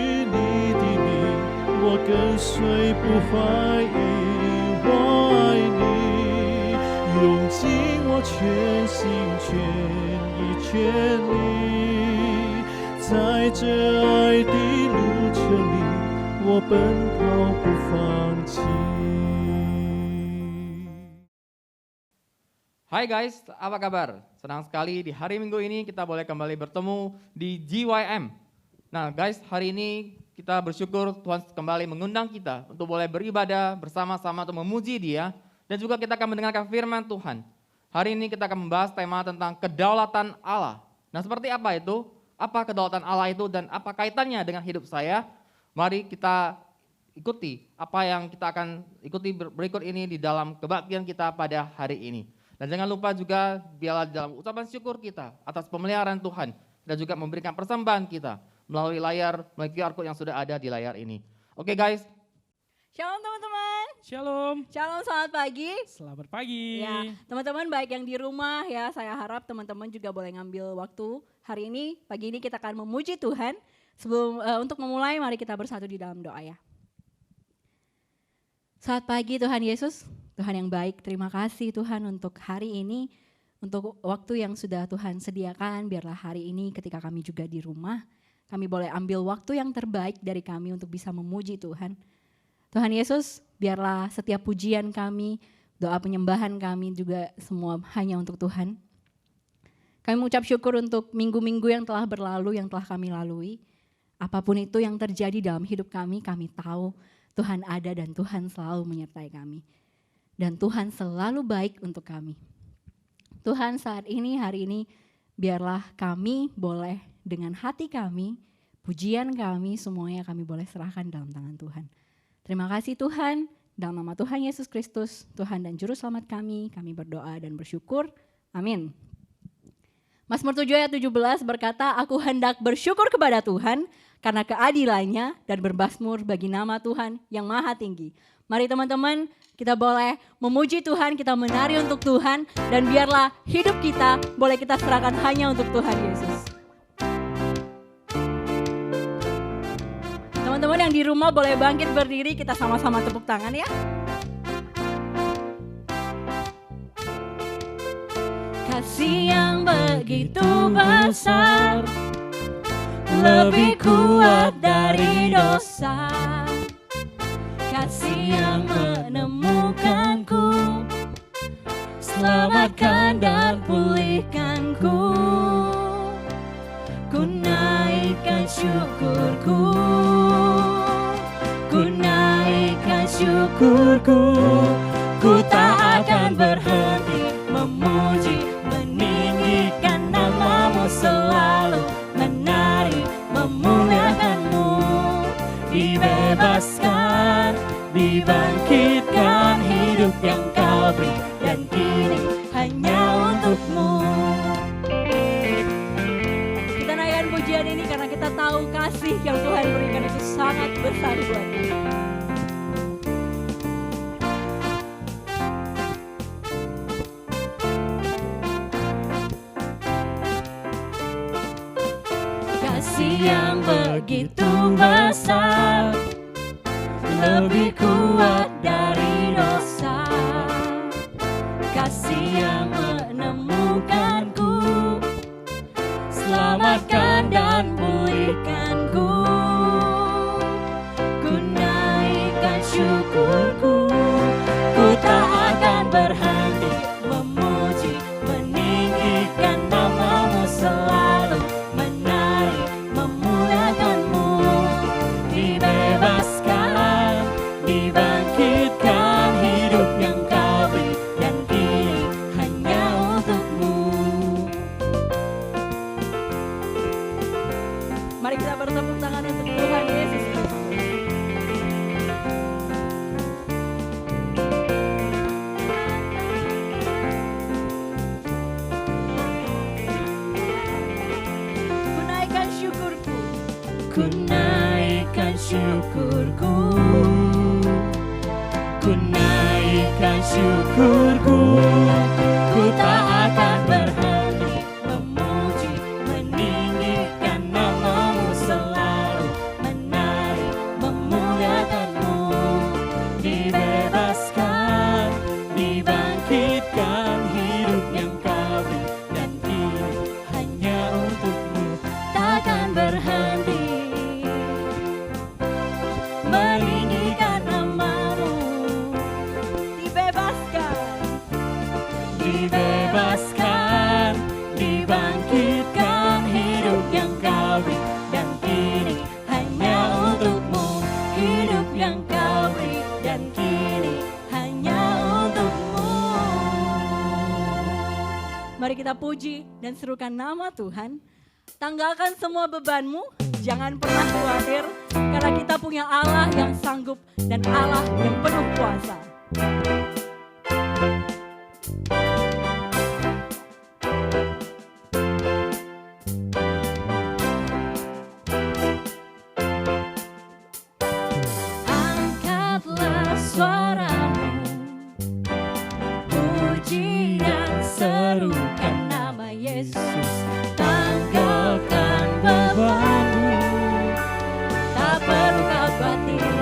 你的名，我跟随不怀疑，我爱你，用尽我全心全意全力，在这爱的路程里，我奔跑不放弃。Hai guys, apa kabar? Senang sekali di hari Minggu ini kita boleh kembali bertemu di GYM. Nah guys, hari ini kita bersyukur Tuhan kembali mengundang kita untuk boleh beribadah bersama-sama untuk memuji Dia. Dan juga kita akan mendengarkan firman Tuhan. Hari ini kita akan membahas tema tentang kedaulatan Allah. Nah seperti apa itu? Apa kedaulatan Allah itu dan apa kaitannya dengan hidup saya? Mari kita ikuti apa yang kita akan ikuti berikut ini di dalam kebaktian kita pada hari ini. Dan jangan lupa juga biarlah dalam ucapan syukur kita atas pemeliharaan Tuhan dan juga memberikan persembahan kita melalui melalui QR Code yang sudah ada di layar ini. Oke guys. Shalom teman-teman. Shalom. Shalom, selamat pagi. Selamat pagi. Ya, teman-teman baik yang di rumah ya, saya harap teman-teman juga boleh ngambil waktu hari ini, pagi ini kita akan memuji Tuhan. Sebelum untuk memulai, mari kita bersatu di dalam doa ya. Selamat pagi Tuhan Yesus, Tuhan yang baik, terima kasih Tuhan untuk hari ini, untuk waktu yang sudah Tuhan sediakan, biarlah hari ini ketika kami juga di rumah, kami boleh ambil waktu yang terbaik dari kami untuk bisa memuji Tuhan. Tuhan Yesus, biarlah setiap pujian kami, doa penyembahan kami juga semua hanya untuk Tuhan. Kami mengucap syukur untuk minggu-minggu yang telah berlalu, yang telah kami lalui. Apapun itu yang terjadi dalam hidup kami tahu Tuhan ada dan Tuhan selalu menyertai kami. Dan Tuhan selalu baik untuk kami. Tuhan saat ini, hari ini, biarlah kami boleh dengan hati kami, pujian kami, semuanya kami boleh serahkan dalam tangan Tuhan. Terima kasih Tuhan, dalam nama Tuhan Yesus Kristus, Tuhan dan Juru Selamat kami berdoa dan bersyukur. Amin. Mazmur 7 ayat 17 berkata, aku hendak bersyukur kepada Tuhan karena keadilannya dan bermazmur bagi nama Tuhan yang maha tinggi. Mari teman-teman, kita boleh memuji Tuhan, kita menari untuk Tuhan, dan biarlah hidup kita boleh kita serahkan hanya untuk Tuhan Yesus. Teman-teman yang di rumah boleh bangkit berdiri, kita sama-sama tepuk tangan ya. Kasih yang begitu besar, lebih kuat dari dosa. Kasih yang menemukanku, selamatkan dan pulihkanku. Ku naikkan syukurku, ku naikkan syukurku. Ku tak akan berhenti memuji, meninggikan namamu selalu, menari, memuliakanmu. Dibebaskan, dibangkitkan hidup yang kau beri, dan kini hanya untukmu. Kita naikkan pujian ini karena kita tahu kasih yang Tuhan berikan itu sangat besar buat kita. Kasih yang begitu besar, lebih kuat dari dosa. Kasih yang menemukanku, selamatkan dan pulihkanku. Ku naikkan syukurku, ku tak akan berhenti memuji, meninggikan namamu selalu, menari, memuliakanmu. Dibebaskan, dibangkitkan hidup yang kau beri, dan kini hanya untukmu. Mari kita bertepuk tangan untuk Tuhan Yesus Kristus. Ku naikkan syukurku, ku naikkan syukurku, ku naikkan syukurku. Ku tak akan berhenti memuji, meninggikan namamu selalu, menari. meninggikan nama-Mu. Dibebaskan, Dibebaskan, dibangkitkan, hidup yang Kau beri, dan kini hanya untuk-Mu. Hidup yang Kau beri dan kini hanya untuk-Mu. Mari kita puji dan serukan nama Tuhan. Tanggalkan semua bebanmu, jangan pernah khawatir, karena kita punya Allah yang sanggup dan Allah yang penuh kuasa. Angkatlah suaramu, puji dan serukan nama Yesus. Tanggalkan bebanmu, tak perlu kau khawatir,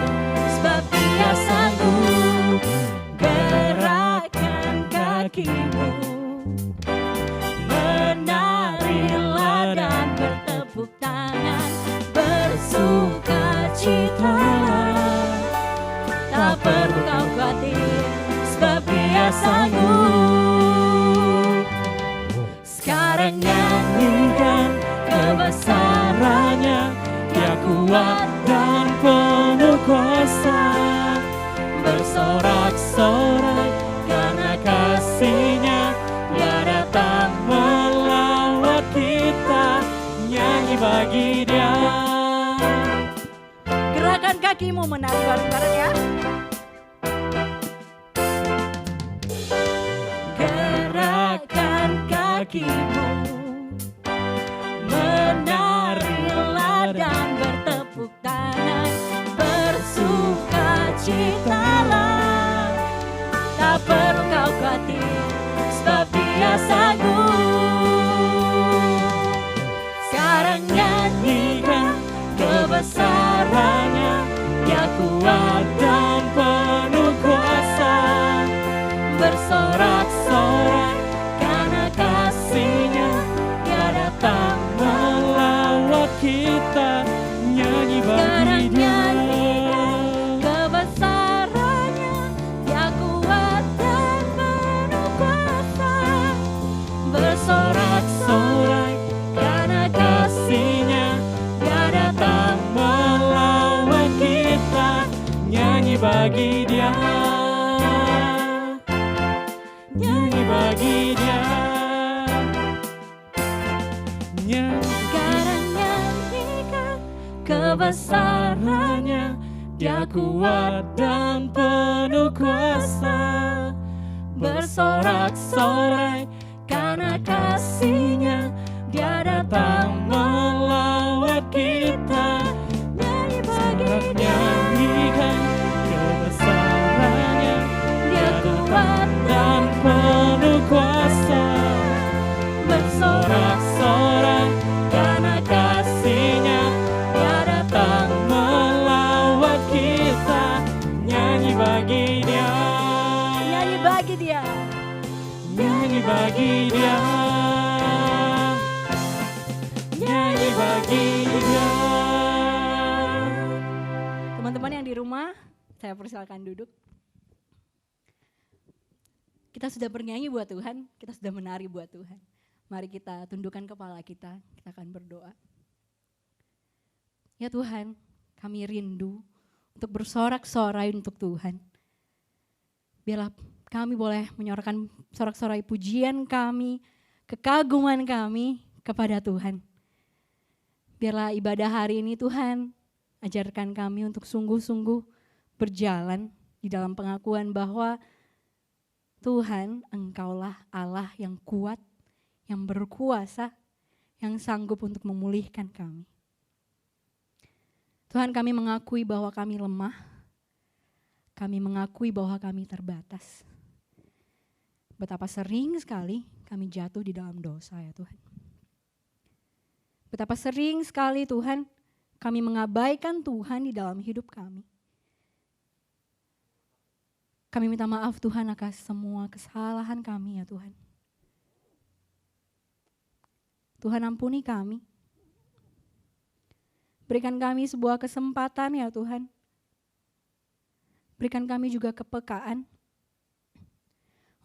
sebab Dia sanggup. Gerakkan kakimu, menarilah dan bertepuk tangan, bersukacitalah. Tak perlu kau khawatir, sebab Dia sanggup. Sekarang nyanyikan kebesarannya, Dia kuat dan penuh kuasa. Bersorak-sorai karena kasih-Nya, Dia datang melawat kita. Nyanyi bagi Dia. Gerakan kakimu menari bareng-bareng ya. Gerakan kakimu, menarilah dan bertepuk tangan, bersukacitalah. Tak perlu kau khawatir, sebab Dia sanggup. Sekarang nyanyikan kebesarannya, Dia kuat dan penuh kuasa. Bersorak-sorai karena kasih-Nya, Dia datang melawat kita. Nyanyi bagi Dia. Kebesarannya, Dia kuat dan penuh kuasa. Bersorak-sorai karena kasih-Nya, Dia datang melawat kita. Nyanyi bagi Dia. Nyanyi bagi Dia. Sekarang nyanyikan kebesarannya, Dia kuat dan penuh kuasa. Bersorak-sorai karena kasih-Nya, Dia datang melawat kita. Nyanyi bagi Dia. Nyanyikan kebesarannya, Dia kuat dan penuh kuasa. Bersorak-sorai karena kasih-Nya, Dia datang melawat kita. Nyanyi bagi Dia. Nyanyi bagi Dia. Nyanyi bagi Dia. Nyanyi bagi Dia. Teman-teman yang di rumah, saya persilakan duduk. Kita sudah bernyanyi buat Tuhan, kita sudah menari buat Tuhan. Mari kita tundukkan kepala kita akan berdoa. Ya Tuhan, kami rindu untuk bersorak-sorai untuk Tuhan. Biarlah kami boleh menyorakan sorak-sorai pujian kami, kekaguman kami kepada Tuhan. Biarlah ibadah hari ini Tuhan, ajarkan kami untuk sungguh-sungguh berjalan di dalam pengakuan bahwa Tuhan, Engkaulah Allah yang kuat, yang berkuasa, yang sanggup untuk memulihkan kami. Tuhan, kami mengakui bahwa kami lemah, kami mengakui bahwa kami terbatas. Betapa sering sekali kami jatuh di dalam dosa ya Tuhan. Betapa sering sekali Tuhan kami mengabaikan Tuhan di dalam hidup kami. Kami minta maaf Tuhan atas semua kesalahan kami ya Tuhan. Tuhan ampuni kami. Berikan kami sebuah kesempatan ya Tuhan Berikan kami juga kepekaan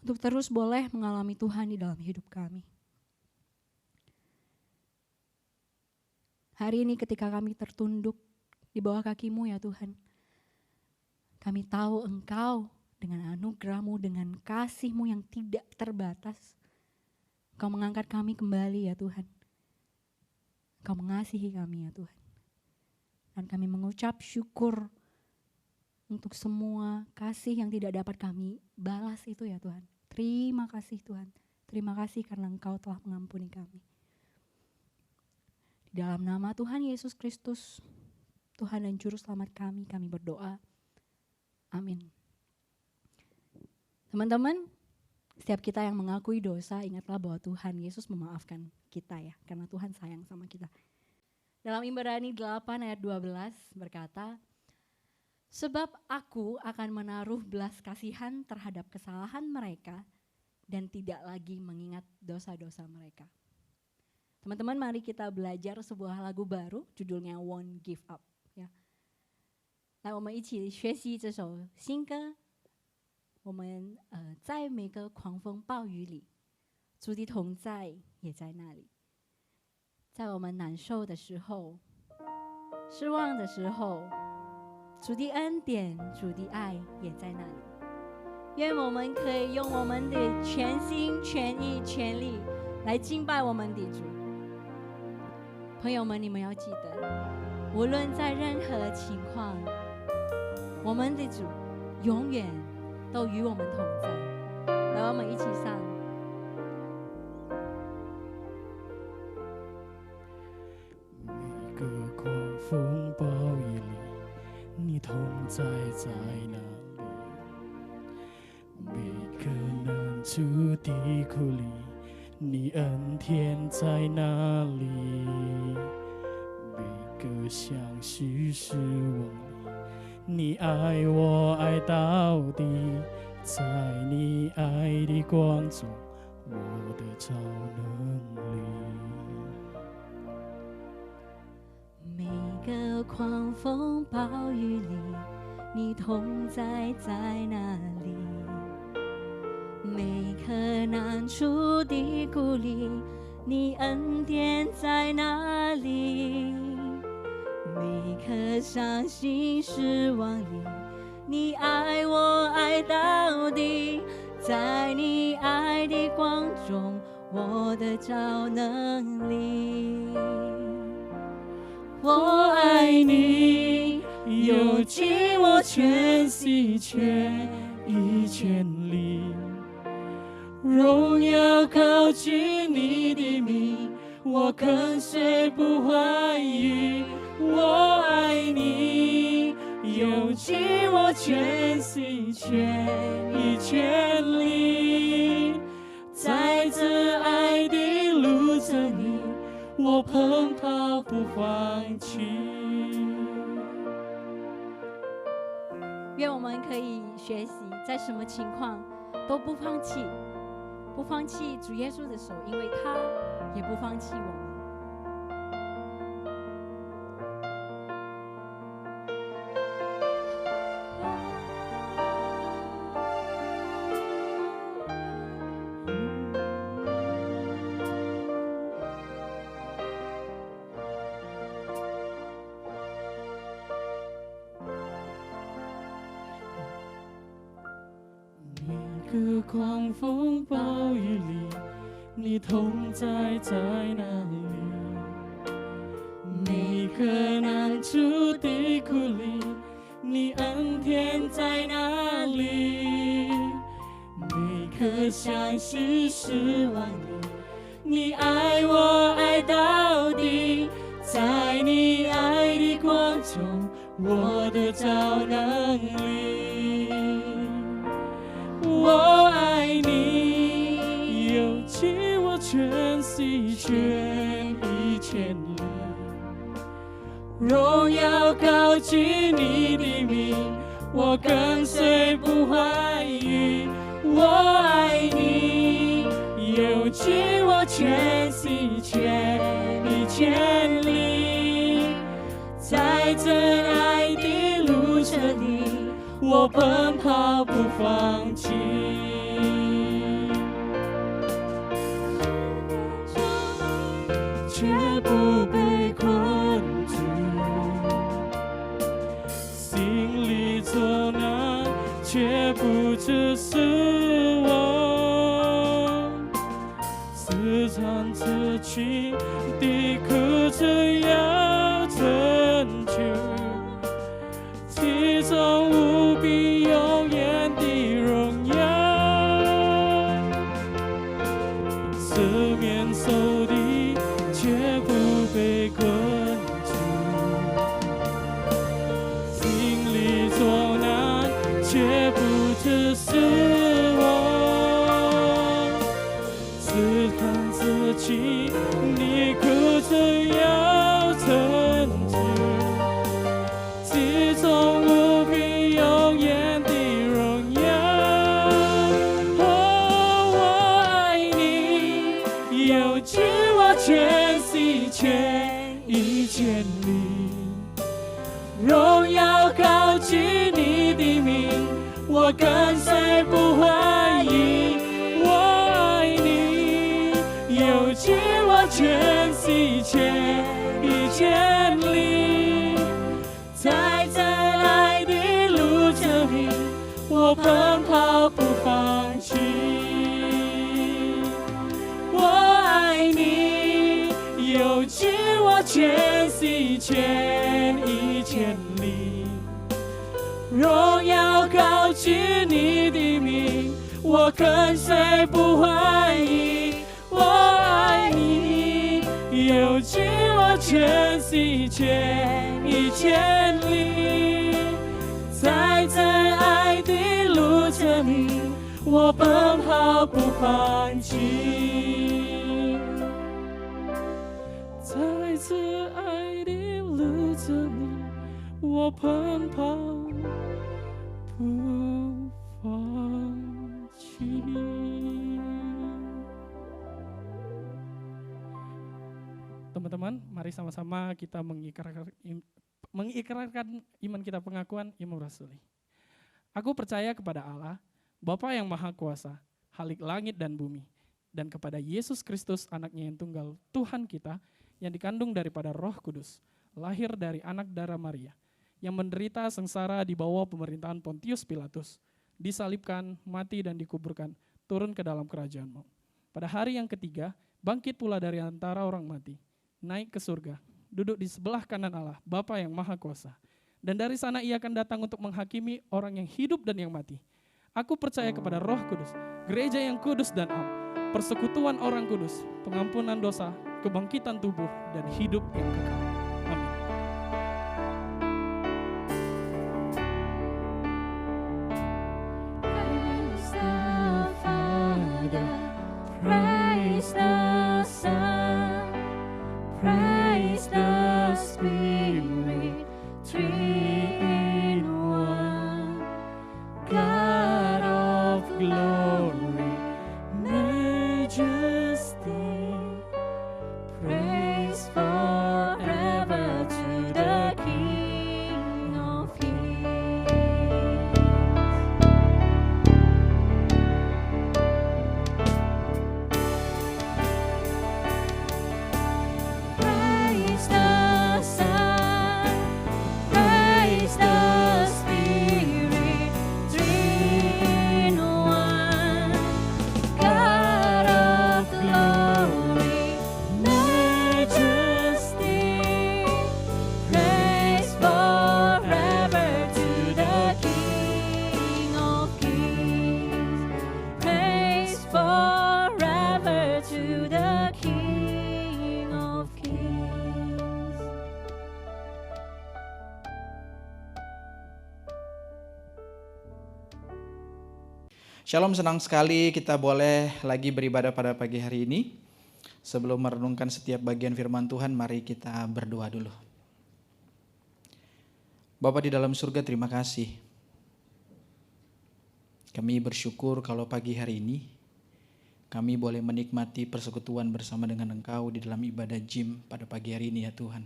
untuk terus boleh mengalami Tuhan di dalam hidup kami. Hari ini ketika kami tertunduk di bawah kaki-Mu ya Tuhan, kami tahu Engkau dengan anugerah-Mu, dengan kasih-Mu yang tidak terbatas, Engkau mengangkat kami kembali ya Tuhan. Engkau mengasihi kami ya Tuhan. Dan kami mengucap syukur untuk semua kasih yang tidak dapat kami balas itu ya Tuhan. Terima kasih Tuhan. Terima kasih karena Engkau telah mengampuni kami. Di dalam nama Tuhan Yesus Kristus, Tuhan dan Juru Selamat kami berdoa. Amin. Teman-teman, setiap kita yang mengakui dosa, ingatlah bahwa Tuhan Yesus memaafkan kita ya, karena Tuhan sayang sama kita. Dalam Ibrani 8 ayat 12 berkata, sebab aku akan menaruh belas kasihan terhadap kesalahan mereka dan tidak lagi mengingat dosa-dosa mereka. Teman-teman, mari kita belajar sebuah lagu baru, judulnya Won't Give Up. Ya. 来，我们一起学习这首新歌。我们在每个狂风暴雨里，主的同在也在那里。在我们难受的时候，失望的时候，主的恩典、主的爱也在那里。愿我们可以用我们的全心、全意、全力来敬拜我们的主。朋友们，你们要记得，无论在任何情况，我们的主永远都与我们同在。来，我们一起唱。每个狂风暴雨里，你同在在哪里？每个难处的苦里，你恩典在哪里？每个相许失望里，你爱我爱到底，在你爱的光中，我的超能力。每个狂风暴雨里，你同在在哪里？每颗难处的鼓里，你恩典在哪里？每颗伤心失望里，你爱我爱到底，在你爱的光中，我的超能力。我爱你，有尽我全心全意全力，荣耀靠近你的名，我跟随不怀疑。我爱你，有尽我全心全意全力，在这爱的路程里，我奔跑不放弃。愿我们可以学习，在什么情况都不放弃，不放弃主耶稣的手，因为他也不放弃我们。每个狂风暴雨里，你同在在哪里？每个难处的苦里，你恩典在哪里？每颗相信失望里，你爱我爱到底，在你爱的光中，我的超能力。我爱你，有尽我全心全意全力，荣耀靠近你的名，我跟随不怀疑。我爱你，有尽我全心全意全力，在这爱的路程里，我奔跑不放弃。却不被困住，心里作难，却不只是我，自残自弃的哭着要拯救，其中无比永远的荣耀，四面受敌却不被困住，心里作难，却不只是我，自叹自弃，你哭着要拯救，其中无比永远的荣耀。哦，我爱你，用尽我全心全意全力，荣耀高举你的名，我跟随不怀疑。我爱你，用尽我全心全意全力，在这爱的路证明，我奔跑不放弃。我爱你，用尽我全心全意全力，荣耀高举你的名，我跟随不怀疑。我爱你，用尽我全心全意全力，在这爱的路证明，我奔跑不放弃。在这爱的路证明，我奔跑不放弃。Teman-teman, mari sama-sama kita mengikrarkan iman kita, pengakuan iman rasuli. Aku percaya kepada Allah, Bapa yang Maha Kuasa, Khalik langit dan bumi, dan kepada Yesus Kristus, anaknya yang tunggal, Tuhan kita, yang dikandung daripada Roh Kudus, lahir dari anak darah Maria, yang menderita sengsara di bawah pemerintahan Pontius Pilatus, disalibkan, mati dan dikuburkan, turun ke dalam kerajaan maut. Pada hari yang ketiga, bangkit pula dari antara orang mati, naik ke surga, duduk di sebelah kanan Allah, Bapa yang Maha Kuasa. Dan dari sana ia akan datang untuk menghakimi orang yang hidup dan yang mati. Aku percaya kepada Roh Kudus, gereja yang kudus dan am, persekutuan orang kudus, pengampunan dosa, kebangkitan tubuh, dan hidup yang kekal. Amin. Praise the Father, praise the Son, praise the Spirit, three in one, God of glory, majesty, praise forever to the King of Kings. Praise the Son, praise the Spirit, three in one, God of glory, majesty, praise forever to the King of Kings, praise forever to the King of Kings. Shalom, senang sekali kita boleh lagi beribadah pada pagi hari ini. Sebelum merenungkan setiap bagian firman Tuhan, mari kita berdoa dulu. Bapa di dalam surga, terima kasih. Kami bersyukur kalau pagi hari ini kami boleh menikmati persekutuan bersama dengan Engkau di dalam ibadah Jim pada pagi hari ini ya Tuhan.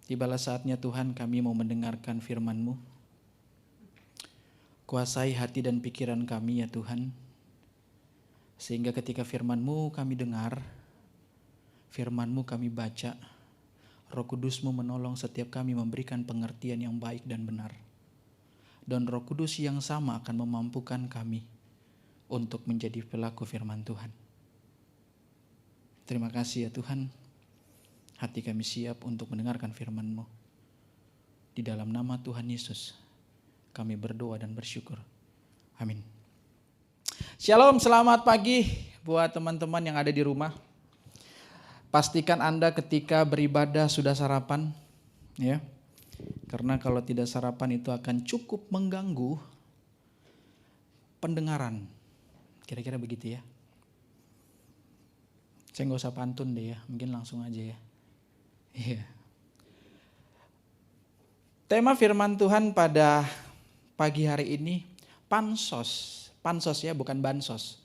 Tibalah saatnya Tuhan kami mau mendengarkan firman-Mu. Kuasai hati dan pikiran kami ya Tuhan, sehingga ketika firman-Mu kami dengar, firman-Mu kami baca, Roh Kudus-Mu menolong setiap kami memberikan pengertian yang baik dan benar. Dan Roh Kudus yang sama akan memampukan kami untuk menjadi pelaku firman Tuhan. Terima kasih ya Tuhan, hati kami siap untuk mendengarkan firman-Mu. Di dalam nama Tuhan Yesus, kami berdoa dan bersyukur. Amin. Shalom, selamat pagi buat teman-teman yang ada di rumah. Pastikan Anda ketika beribadah sudah sarapan, ya. Karena kalau tidak sarapan itu akan cukup mengganggu pendengaran. Kira-kira begitu ya. Saya nggak usah pantun deh ya, mungkin langsung aja ya. Iya. Tema firman Tuhan pada pagi hari ini pansos. Pansos ya, bukan bansos.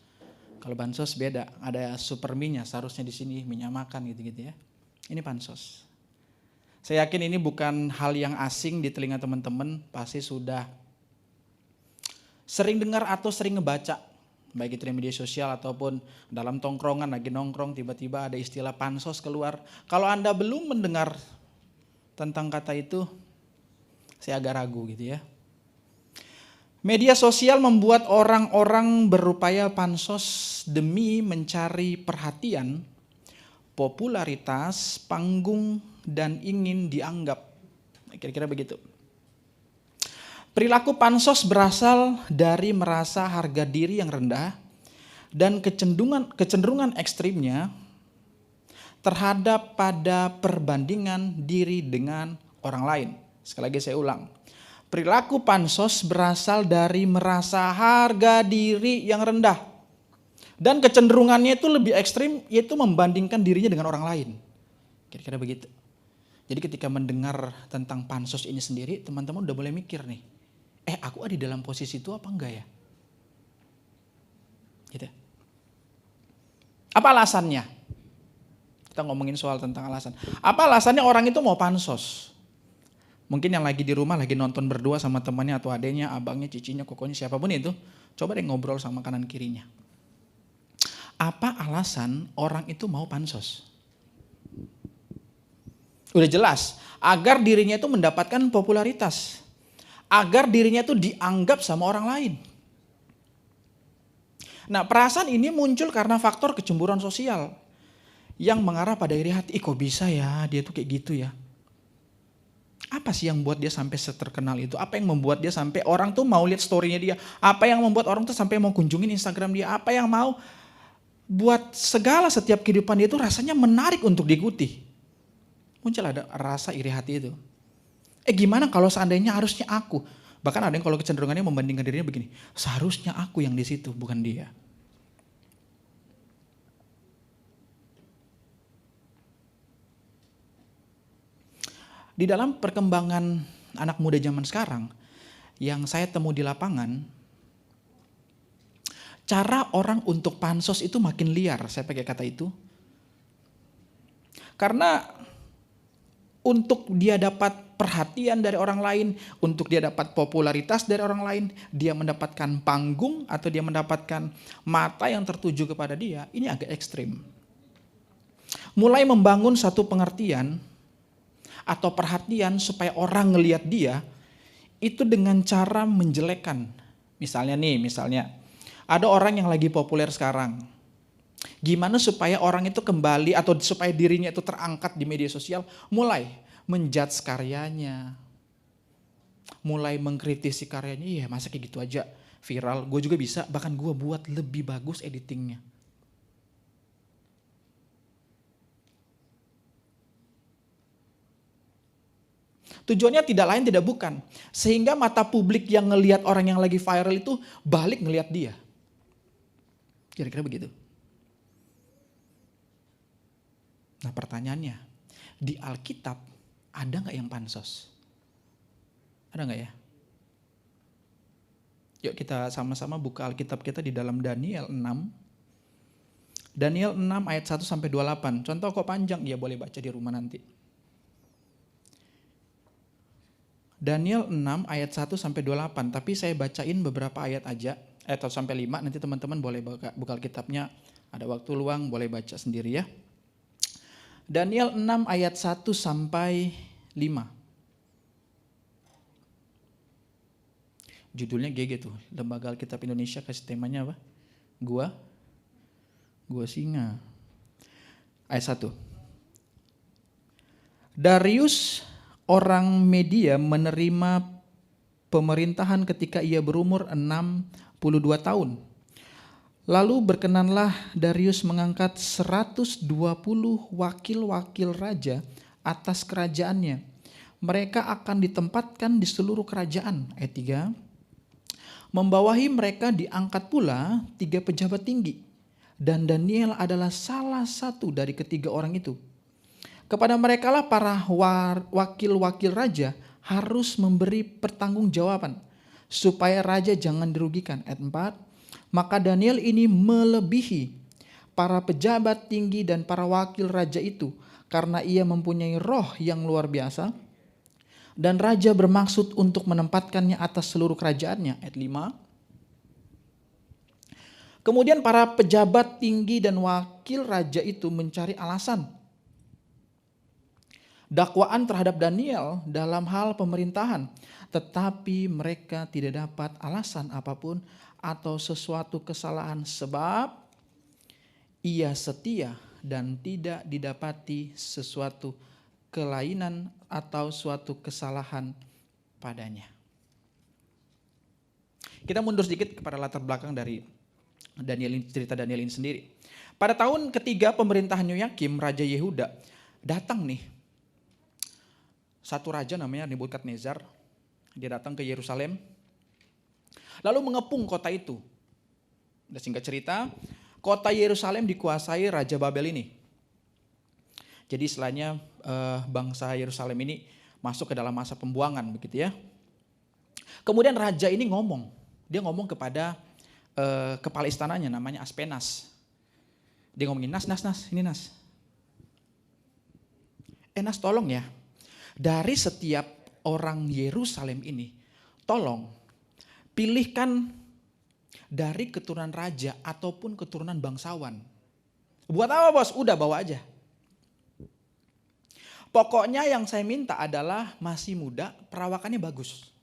Kalau bansos beda, ada superminya, seharusnya di sini menyamakan gitu-gitu ya. Ini pansos. Saya yakin ini bukan hal yang asing di telinga teman-teman, pasti sudah sering dengar atau sering ngebaca, baik itu di media sosial ataupun dalam tongkrongan, lagi nongkrong tiba-tiba ada istilah pansos keluar. Kalau Anda belum mendengar tentang kata itu, saya agak ragu gitu ya. Media sosial membuat orang-orang berupaya pansos demi mencari perhatian, popularitas, panggung, dan ingin dianggap. Kira-kira begitu. Perilaku pansos berasal dari merasa harga diri yang rendah dan kecenderungan ekstrimnya terhadap pada perbandingan diri dengan orang lain. Sekali lagi saya ulang. Perilaku pansos berasal dari merasa harga diri yang rendah. Dan kecenderungannya itu lebih ekstrim, yaitu membandingkan dirinya dengan orang lain. Kira-kira begitu. Jadi ketika mendengar tentang pansos ini sendiri, teman-teman udah boleh mikir nih. Aku ada di dalam posisi itu apa enggak ya? Gitu. Apa alasannya? Kita ngomongin soal tentang alasan. Apa alasannya orang itu mau pansos? Mungkin yang lagi di rumah, lagi nonton berdua sama temannya atau adenya, abangnya, cicinya, kokonya, siapapun itu. Coba deh ngobrol sama kanan kirinya. Apa alasan orang itu mau pansos? Udah jelas, agar dirinya itu mendapatkan popularitas. Agar dirinya itu dianggap sama orang lain. Nah, perasaan ini muncul karena faktor kecemburuan sosial. Yang mengarah pada iri hati, kok bisa ya dia tuh kayak gitu ya. Apa sih yang membuat dia sampai seterkenal itu? Apa yang membuat dia sampai orang tuh mau lihat story-nya dia? Apa yang membuat orang tuh sampai mau kunjungin Instagram dia? Apa yang mau buat segala setiap kehidupan dia itu rasanya menarik untuk diikuti? Muncul ada rasa iri hati itu. Gimana kalau seandainya harusnya aku? Bahkan ada yang kalau kecenderungannya membandingkan dirinya begini, seharusnya aku yang di situ, bukan dia. Di dalam perkembangan anak muda zaman sekarang, yang saya temu di lapangan, cara orang untuk pansos itu makin liar, saya pakai kata itu. Karena untuk dia dapat perhatian dari orang lain, untuk dia dapat popularitas dari orang lain, dia mendapatkan panggung atau dia mendapatkan mata yang tertuju kepada dia, ini agak ekstrim. Mulai membangun satu pengertian atau perhatian supaya orang ngelihat dia, itu dengan cara menjelekkan. Misalnya ada orang yang lagi populer sekarang. Gimana supaya orang itu kembali atau supaya dirinya itu terangkat di media sosial, mulai menjudge karyanya, mulai mengkritisi karyanya, iya masa kayak gitu aja viral, gue juga bisa, bahkan gue buat lebih bagus editingnya. Tujuannya tidak lain tidak bukan, sehingga mata publik yang ngelihat orang yang lagi viral itu balik ngelihat dia. Kira-kira begitu. Nah pertanyaannya, di Alkitab ada nggak yang pansos? Ada nggak ya? Yuk kita sama-sama buka Alkitab kita di dalam Daniel 6. Daniel 6 ayat 1 sampai 28. Contoh kok panjang, ya boleh baca di rumah nanti. Daniel 6 ayat 1 sampai 28, tapi saya bacain beberapa ayat aja, atau sampai 5, nanti teman-teman boleh buka kitabnya, ada waktu luang boleh baca sendiri ya. Daniel 6 ayat 1 sampai 5. Judulnya GG tuh, Lembaga Alkitab Indonesia kasih temanya apa? Gua singa. Ayat 1. Darius orang Media menerima pemerintahan ketika ia berumur 62 tahun. Lalu berkenanlah Darius mengangkat 120 wakil-wakil raja atas kerajaannya. Mereka akan ditempatkan di seluruh kerajaan. Ayat 3. Membawahi mereka diangkat pula 3 pejabat tinggi. Dan Daniel adalah salah satu dari ketiga orang itu. Kepada merekalah para wakil-wakil raja harus memberi pertanggungjawaban supaya raja jangan dirugikan. Ayat 4. Maka Daniel ini melebihi para pejabat tinggi dan para wakil raja itu karena ia mempunyai roh yang luar biasa dan raja bermaksud untuk menempatkannya atas seluruh kerajaannya. Ayat 5. Kemudian para pejabat tinggi dan wakil raja itu mencari alasan dakwaan terhadap Daniel dalam hal pemerintahan, tetapi mereka tidak dapat alasan apapun atau sesuatu kesalahan sebab ia setia dan tidak didapati sesuatu kelainan atau suatu kesalahan padanya. Kita mundur sedikit kepada latar belakang dari cerita Daniel ini sendiri. Pada tahun ketiga pemerintahan Yoyakim, Raja Yehuda, datang nih satu raja namanya Nebukadnezar. Dia datang ke Yerusalem, lalu mengepung kota itu. Dan singkat cerita, kota Yerusalem dikuasai Raja Babel ini. Jadi istilahnya bangsa Yerusalem ini masuk ke dalam masa pembuangan begitu ya. Kemudian raja ini dia ngomong kepada kepala istananya namanya Aspenas. Dia ngomongin, Nas, ini Nas. Nas tolong ya, dari setiap orang Yerusalem ini, tolong pilihkan dari keturunan raja ataupun keturunan bangsawan. Buat apa bos? Udah bawa aja. Pokoknya yang saya minta adalah masih muda, perawakannya bagus.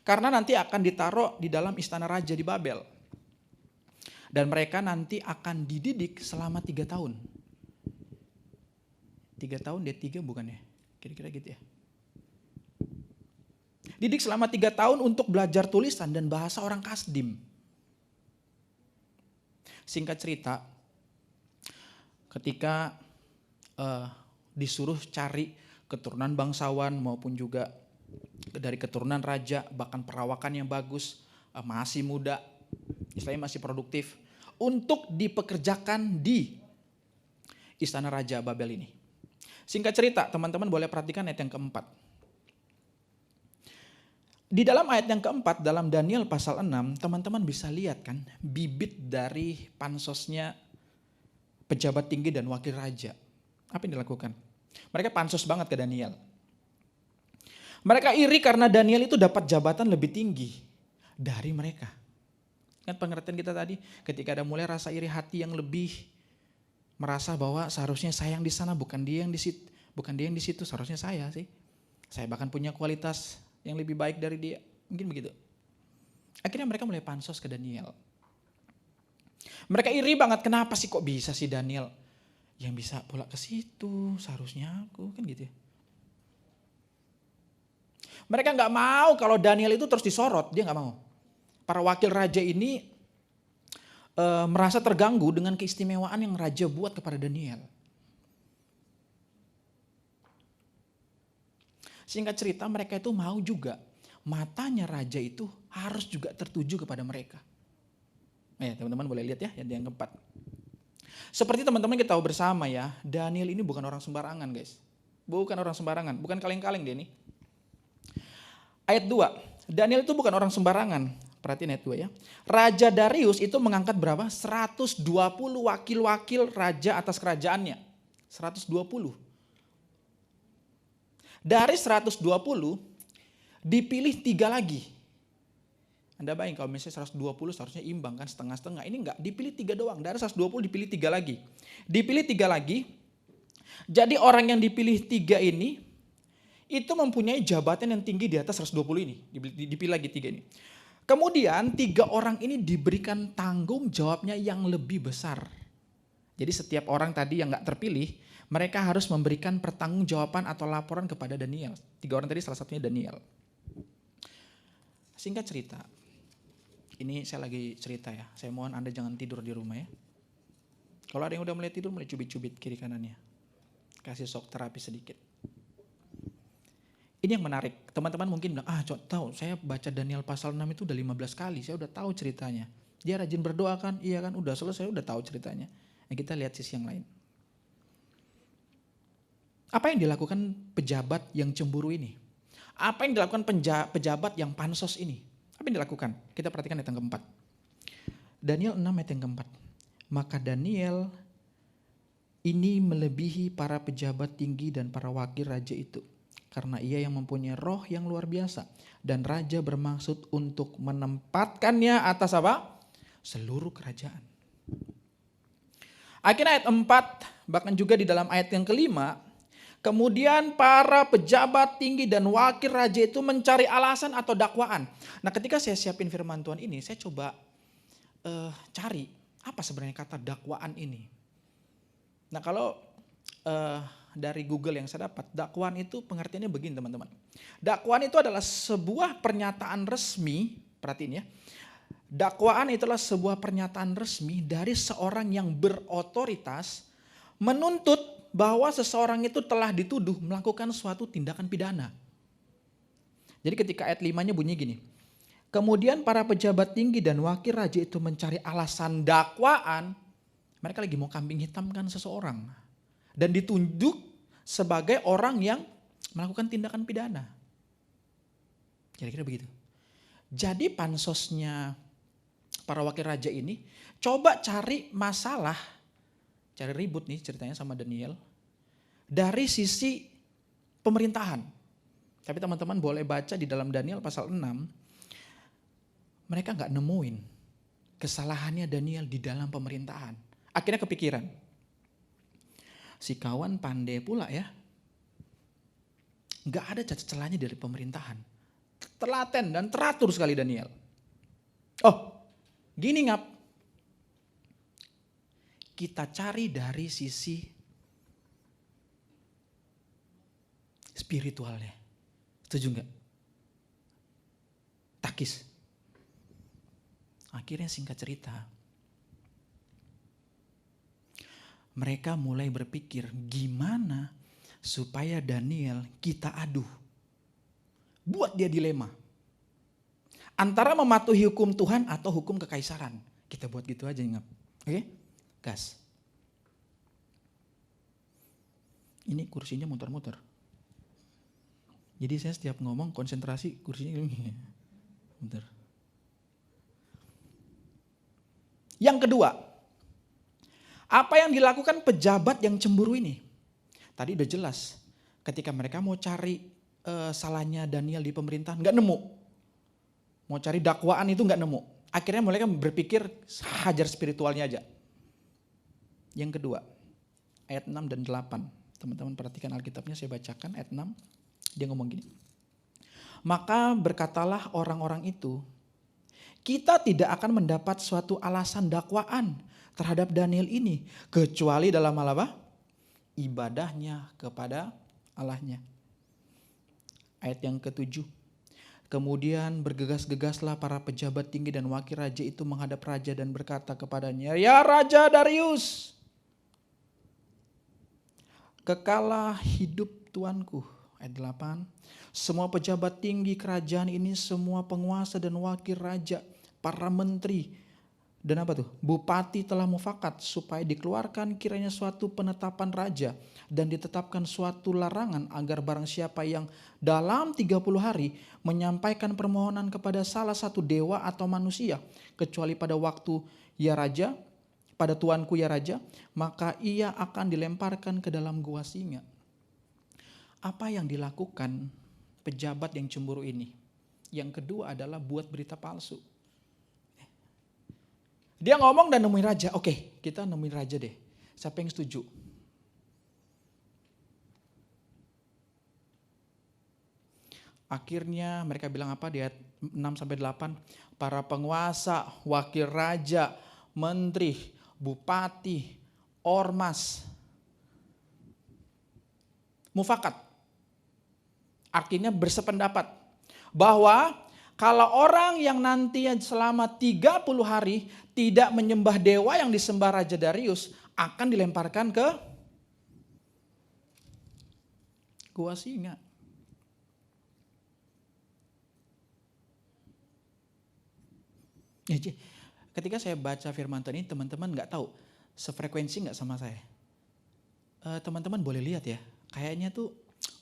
Karena nanti akan ditaruh di dalam istana raja di Babel. Dan mereka nanti akan dididik selama 3 tahun. 3 tahun D3 bukan ya? Kira-kira gitu ya. Didik selama 3 tahun untuk belajar tulisan dan bahasa orang Kasdim. Singkat cerita, ketika disuruh cari keturunan bangsawan maupun juga dari keturunan raja, bahkan perawakan yang bagus, masih muda, istilahnya masih produktif, untuk dipekerjakan di istana Raja Babel ini. Singkat cerita, teman-teman boleh perhatikan ayat yang keempat. Di dalam ayat yang keempat, dalam Daniel pasal 6, teman-teman bisa lihat kan, bibit dari pansosnya pejabat tinggi dan wakil raja. Apa yang dilakukan? Mereka pansos banget ke Daniel. Mereka iri karena Daniel itu dapat jabatan lebih tinggi dari mereka. Kan pengertian kita tadi, ketika ada mulai rasa iri hati yang lebih, merasa bahwa seharusnya saya yang di sana, bukan dia yang di situ, seharusnya saya sih. Saya bahkan punya kualitas yang lebih baik dari dia, mungkin begitu. Akhirnya mereka mulai pansos ke Daniel. Mereka iri banget, kenapa sih kok bisa sih Daniel yang bisa pula ke situ, seharusnya aku, kan gitu ya. Mereka gak mau kalau Daniel itu terus disorot, dia gak mau. Para wakil raja ini merasa terganggu dengan keistimewaan yang raja buat kepada Daniel. Singkat cerita, mereka itu mau juga matanya raja itu harus juga tertuju kepada mereka. Teman-teman boleh lihat ya yang keempat. Seperti teman-teman kita tahu bersama ya, Daniel ini bukan orang sembarangan guys. Bukan orang sembarangan, bukan kaleng-kaleng dia ini. Ayat 2, Daniel itu bukan orang sembarangan. Perhatiin ayat 2 ya. Raja Darius itu mengangkat berapa? 120 wakil-wakil raja atas kerajaannya. 120. Dari 120 dipilih 3 lagi. Anda bayangin kalau misalnya 120 seharusnya imbang kan, setengah-setengah. Ini enggak, dipilih 3 doang. Dari 120 dipilih 3 lagi. Dipilih 3 lagi. Jadi orang yang dipilih 3 ini itu mempunyai jabatan yang tinggi di atas 120 ini. Dipilih lagi 3 ini. Kemudian 3 orang ini diberikan tanggung jawabnya yang lebih besar. Jadi setiap orang tadi yang enggak terpilih, mereka harus memberikan pertanggungjawaban atau laporan kepada Daniel. 3 orang tadi salah satunya Daniel. Singkat cerita, ini saya lagi cerita ya, saya mohon Anda jangan tidur di rumah ya. Kalau ada yang udah mulai tidur, mulai cubit-cubit kiri kanannya. Kasih shock terapi sedikit. Ini yang menarik, teman-teman mungkin bilang, tahu saya baca Daniel pasal 6 itu udah 15 kali, saya udah tahu ceritanya. Dia rajin berdoa kan, iya kan, udah selesai, udah tahu ceritanya. Nah, kita lihat sisi yang lain. Apa yang dilakukan pejabat yang cemburu ini? Apa yang dilakukan pejabat yang pansos ini? Apa yang dilakukan? Kita perhatikan ayat yang keempat. Daniel 6 ayat yang keempat. Maka Daniel ini melebihi para pejabat tinggi dan para wakil raja itu. Karena ia yang mempunyai roh yang luar biasa. Dan raja bermaksud untuk menempatkannya atas apa? Seluruh kerajaan. Akhirnya ayat 4, bahkan juga di dalam ayat yang kelima, kemudian para pejabat tinggi dan wakil raja itu mencari alasan atau dakwaan. Nah ketika saya siapin firman Tuhan ini, saya coba cari apa sebenarnya kata dakwaan ini. Nah kalau dari Google yang saya dapat, dakwaan itu pengertiannya begini teman-teman. Dakwaan itu adalah sebuah pernyataan resmi, perhatiin ya. Dakwaan itulah sebuah pernyataan resmi dari seorang yang berotoritas menuntut bahwa seseorang itu telah dituduh melakukan suatu tindakan pidana. Jadi ketika ayat 5-nya bunyi gini. Kemudian para pejabat tinggi dan wakil raja itu mencari alasan dakwaan. Mereka lagi mau kambing hitamkan seseorang. Dan ditunjuk sebagai orang yang melakukan tindakan pidana. Kira-kira begitu. Jadi pansosnya para wakil raja ini coba cari masalah, cari ribut nih ceritanya sama Daniel dari sisi pemerintahan. Tapi teman-teman boleh baca di dalam Daniel pasal 6, mereka gak nemuin kesalahannya Daniel di dalam pemerintahan. Akhirnya kepikiran, si kawan pandai pula ya, gak ada cacat celahnya dari pemerintahan. Telaten dan teratur sekali Daniel. Oh, gini ngap. Kita cari dari sisi spiritualnya. Setuju enggak? Takis. Akhirnya singkat cerita, mereka mulai berpikir gimana supaya Daniel kita aduh. Buat dia dilema. Antara mematuhi hukum Tuhan atau hukum kekaisaran. Kita buat gitu aja ingat. Oke? Gas. Ini kursinya muter-muter. Jadi saya setiap ngomong konsentrasi kursinya gini. Muter. Yang kedua, apa yang dilakukan pejabat yang cemburu ini? Tadi udah jelas, ketika mereka mau cari salahnya Daniel di pemerintahan, nggak nemu. Mau cari dakwaan itu nggak nemu. Akhirnya mereka berpikir hajar spiritualnya aja. Yang kedua, ayat 6 dan 8. Teman-teman perhatikan Alkitabnya, saya bacakan ayat 6. Dia ngomong gini. Maka berkatalah orang-orang itu, kita tidak akan mendapat suatu alasan dakwaan terhadap Daniel ini, kecuali dalam hal apa? Ibadahnya kepada Allahnya. Ayat yang ke-7. Kemudian bergegas-gegaslah para pejabat tinggi dan wakil raja itu menghadap raja dan berkata kepadanya, ya Raja Darius, kekalah hidup tuanku. Ayat 8. Semua pejabat tinggi kerajaan ini, semua penguasa dan wakil raja, para menteri, dan apa tuh? Bupati telah mufakat supaya dikeluarkan kiranya suatu penetapan raja dan ditetapkan suatu larangan agar barang siapa yang dalam 30 hari menyampaikan permohonan kepada salah satu dewa atau manusia, kecuali pada waktu ya raja, pada tuanku ya raja, maka ia akan dilemparkan ke dalam gua singa. Apa yang dilakukan pejabat yang cemburu ini? Yang kedua adalah buat berita palsu. Dia ngomong dan nemuin raja. Oke, kita nemuin raja deh. Siapa yang setuju? Akhirnya mereka bilang apa di ayat 6-8? Para penguasa, wakil raja, menteri, bupati, ormas, mufakat. Artinya bersependapat bahwa kalau orang yang nanti selama 30 hari tidak menyembah dewa yang disembah Raja Darius akan dilemparkan ke gua singa. Ketika saya baca firman Tuhan ini, teman-teman nggak tahu sefrekuensi nggak sama saya. Teman-teman boleh lihat ya, kayaknya tuh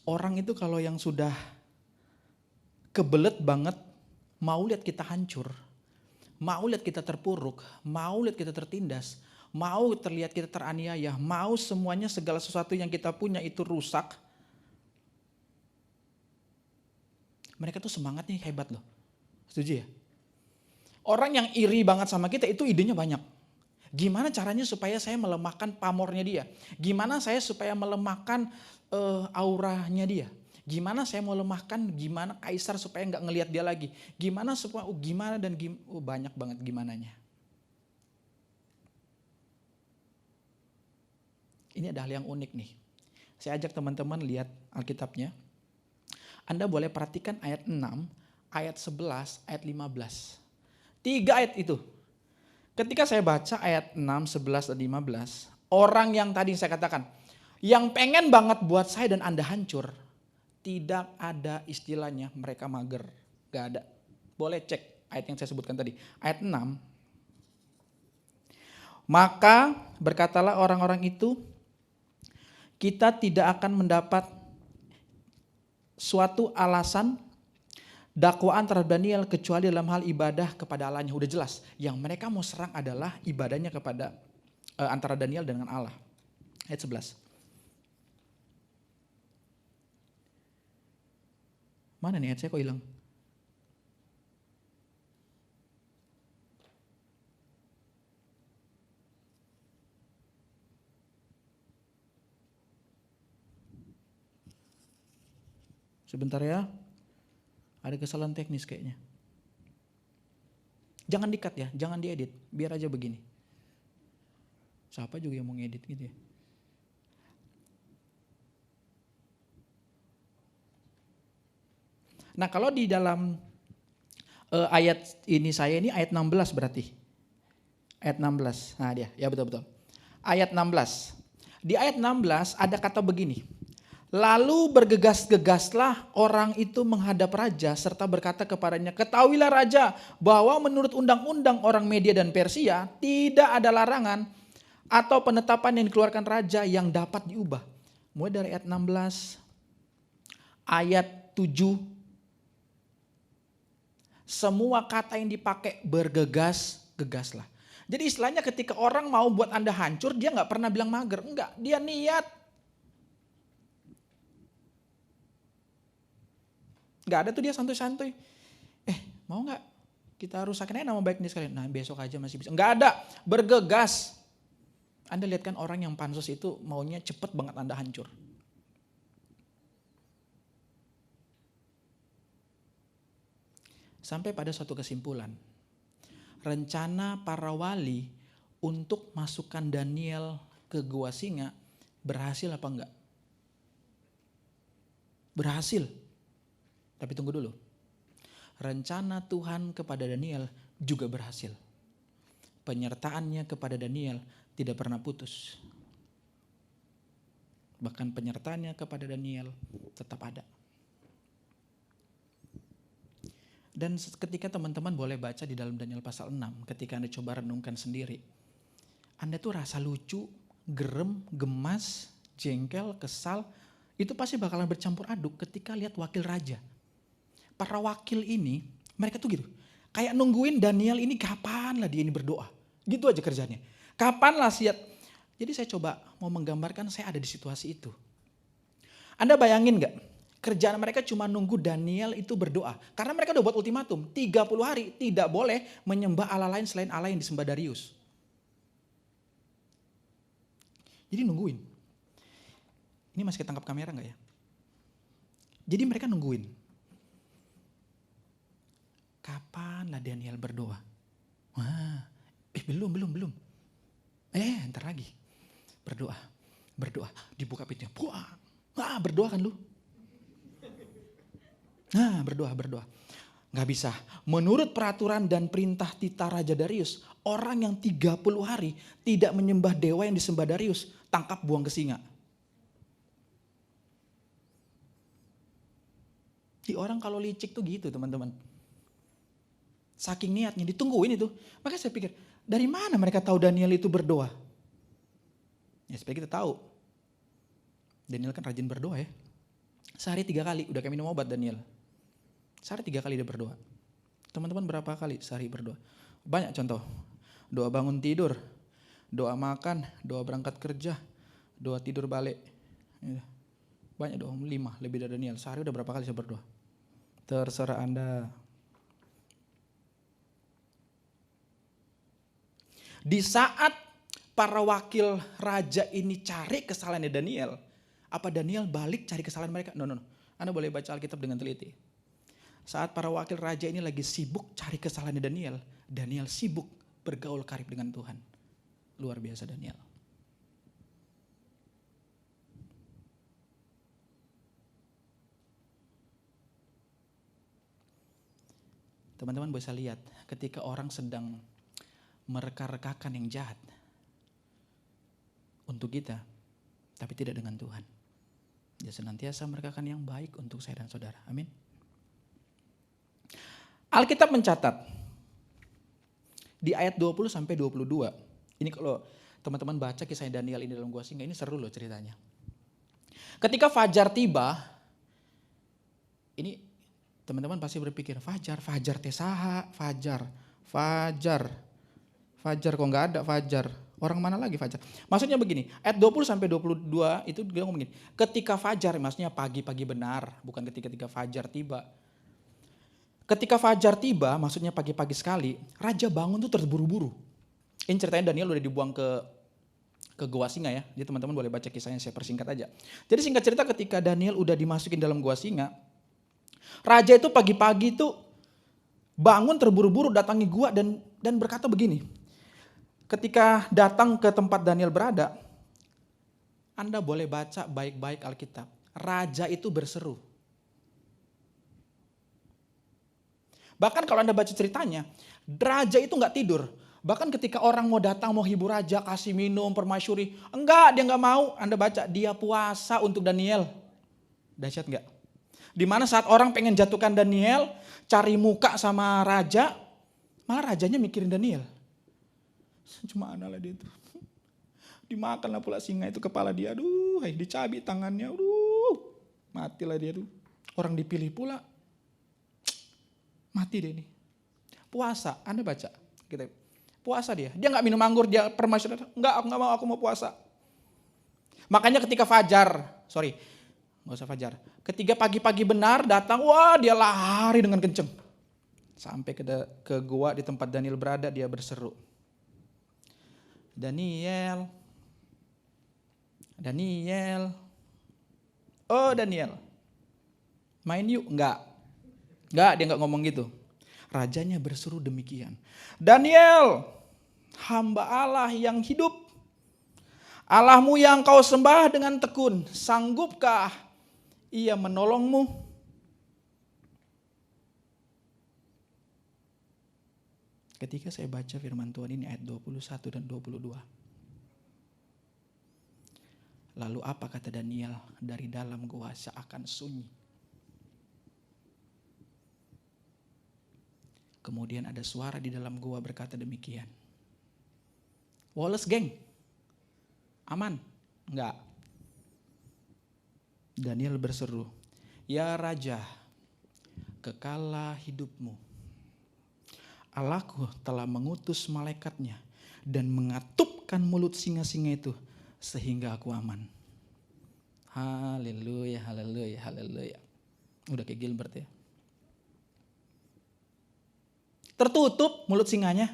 orang itu kalau yang sudah kebelet banget, mau lihat kita hancur, mau lihat kita terpuruk, mau lihat kita tertindas, mau terlihat kita teraniaya, mau semuanya segala sesuatu yang kita punya itu rusak. Mereka tuh semangatnya hebat loh. Setuju ya? Orang yang iri banget sama kita itu idenya banyak. Gimana caranya supaya saya melemahkan pamornya dia? Gimana saya supaya melemahkan auranya dia? Gimana saya mau lemahkan, gimana kaisar supaya nggak ngelihat dia lagi? Gimana supaya gimana dan banyak banget gimananya. Ini ada hal yang unik nih. Saya ajak teman-teman lihat Alkitabnya. Anda boleh perhatikan ayat 6, ayat 11, ayat 15. 3 ayat itu. Ketika saya baca ayat 6, 11, dan 15, orang yang tadi saya katakan, yang pengen banget buat saya dan Anda hancur, tidak ada istilahnya mereka mager. Gak ada. Boleh cek ayat yang saya sebutkan tadi. Ayat 6. Maka berkatalah orang-orang itu, kita tidak akan mendapat suatu alasan dakwaan terhadap Daniel kecuali dalam hal ibadah kepada Allahnya. Udah jelas, yang mereka mau serang adalah ibadahnya kepada antara Daniel dengan Allah. Ayat 11. Mana nih ayat saya kok hilang? Sebentar ya. Ada kesalahan teknis kayaknya. Jangan di-cut ya, jangan diedit. Biar aja begini. Siapa juga yang mau ngedit gitu ya. Nah kalau di dalam ayat ini saya ini ayat 16 berarti. Ayat 16, nah dia, ya betul-betul. Ayat 16. Di ayat 16 ada kata begini. Lalu bergegas-gegaslah orang itu menghadap raja serta berkata kepadanya, ketahuilah raja bahwa menurut undang-undang orang Media dan Persia tidak ada larangan atau penetapan yang dikeluarkan raja yang dapat diubah. Mulai dari ayat 16, ayat 7, semua kata yang dipakai bergegas-gegaslah. Jadi istilahnya ketika orang mau buat Anda hancur, dia nggak pernah bilang mager, enggak, dia niat. Gak ada tuh dia santuy-santuy. Mau gak kita rusakin aja nama baik ini sekalian? Nah besok aja masih bisa. Gak ada, bergegas. Anda lihat kan orang yang pansus itu maunya cepet banget Anda hancur. Sampai pada suatu kesimpulan. Rencana para wali untuk masukkan Daniel ke gua singa berhasil apa enggak? Berhasil. Tapi tunggu dulu, rencana Tuhan kepada Daniel juga berhasil. Penyertaannya kepada Daniel tidak pernah putus. Bahkan penyertaannya kepada Daniel tetap ada. Dan ketika teman-teman boleh baca di dalam Daniel pasal 6, ketika Anda coba renungkan sendiri, Anda tuh rasa lucu, gerem, gemas, jengkel, kesal, itu pasti bakalan bercampur aduk ketika lihat wakil raja. Para wakil ini, mereka tuh gitu. Kayak nungguin Daniel ini kapan lah dia ini berdoa. Gitu aja kerjanya. Kapan lah siap. Jadi saya coba mau menggambarkan saya ada di situasi itu. Anda bayangin gak? Kerjaan mereka cuma nunggu Daniel itu berdoa. Karena mereka udah buat ultimatum, 30 hari tidak boleh menyembah Allah lain selain Allah yang disembah Darius. Jadi nungguin. Ini masih ketangkap kamera gak ya? Jadi mereka nungguin. Kapan lah Daniel berdoa? Wah, belum. Ntar lagi. Berdoa. Dibuka pintunya. Wah, berdoa kan lu? Nah, berdoa. Gak bisa. Menurut peraturan dan perintah titah Raja Darius, orang yang 30 hari tidak menyembah dewa yang disembah Darius, tangkap buang ke singa. Di orang kalau licik tuh gitu teman-teman. Saking niatnya ditungguin itu. Makanya saya pikir, dari mana mereka tahu Daniel itu berdoa? Ya supaya kita tahu. Daniel kan rajin berdoa ya. Sehari 3 kali, udah kayak minum obat Daniel. Sehari 3 kali dia berdoa. Teman-teman berapa kali sehari berdoa? Banyak contoh. Doa bangun tidur, doa makan, doa berangkat kerja, doa tidur balik. Banyak doa, 5 lebih dari Daniel. Sehari udah berapa kali saya berdoa? Terserah Anda. Di saat para wakil raja ini cari kesalahannya Daniel, apa Daniel balik cari kesalahan mereka? No. Anda boleh baca Alkitab dengan teliti. Saat para wakil raja ini lagi sibuk cari kesalahannya Daniel, Daniel sibuk bergaul karib dengan Tuhan. Luar biasa Daniel. Teman-teman bisa lihat ketika orang sedang mereka-rekakan yang jahat untuk kita, tapi tidak dengan Tuhan. Dia senantiasa merekakan yang baik untuk saya dan saudara. Amin. Alkitab mencatat di ayat 20 sampai 22. Ini kalau teman-teman baca kisah Daniel ini dalam gua singa, ini seru loh ceritanya. Ketika fajar tiba, ini teman-teman pasti berpikir, fajar tesaha, fajar kok nggak ada fajar. Orang mana lagi fajar? Maksudnya begini, ayat 20 sampai 22 itu dia ngomong begini. Ketika fajar, maksudnya pagi-pagi benar, bukan ketika fajar tiba. Ketika fajar tiba, maksudnya pagi-pagi sekali, raja bangun tuh terburu-buru. Ini ceritanya Daniel udah dibuang ke gua singa ya. Jadi teman-teman boleh baca kisahnya, saya persingkat aja. Jadi singkat cerita ketika Daniel udah dimasukin dalam gua singa, raja itu pagi-pagi tuh bangun terburu-buru datangi gua dan berkata begini. Ketika datang ke tempat Daniel berada, Anda boleh baca baik-baik Alkitab. Raja itu berseru. Bahkan kalau Anda baca ceritanya, raja itu nggak tidur. Bahkan ketika orang mau datang, mau hibur raja, kasih minum, permaisuri. Enggak, dia nggak mau. Anda baca, dia puasa untuk Daniel. Dahsyat nggak? Dimana saat orang pengen jatuhkan Daniel, cari muka sama raja, malah rajanya mikirin Daniel. Cuma lah dia itu. Dimakanlah pula singa itu kepala dia. Aduh, dicabik tangannya. Aduh, matilah dia tuh. Orang dipilih pula. Mati dia ini. Puasa, Anda baca. Gitu. Puasa dia. Dia gak minum anggur, dia permaisuri. Enggak, aku gak mau, aku mau puasa. Makanya ketika gak usah fajar. Ketika pagi-pagi benar datang, wah dia lari dengan kenceng. Sampai ke gua di tempat Daniel berada, dia berseru. Daniel. Oh Daniel. Main yuk? Enggak, dia enggak ngomong gitu. Rajanya berseru demikian. Daniel, hamba Allah yang hidup. Allahmu yang kau sembah dengan tekun, sanggupkah Ia menolongmu? Ketika saya baca firman Tuhan ini ayat 21 dan 22. Lalu apa kata Daniel? Dari dalam gua seakan sunyi. Kemudian ada suara di dalam gua berkata demikian. Wallace geng, aman? Enggak. Daniel berseru, ya Raja, kekallah hidupmu. Allahku telah mengutus malaikatnya dan mengatupkan mulut singa-singa itu sehingga aku aman. Haleluya, haleluya, haleluya. Udah kayak Gilbert ya. Tertutup mulut singanya.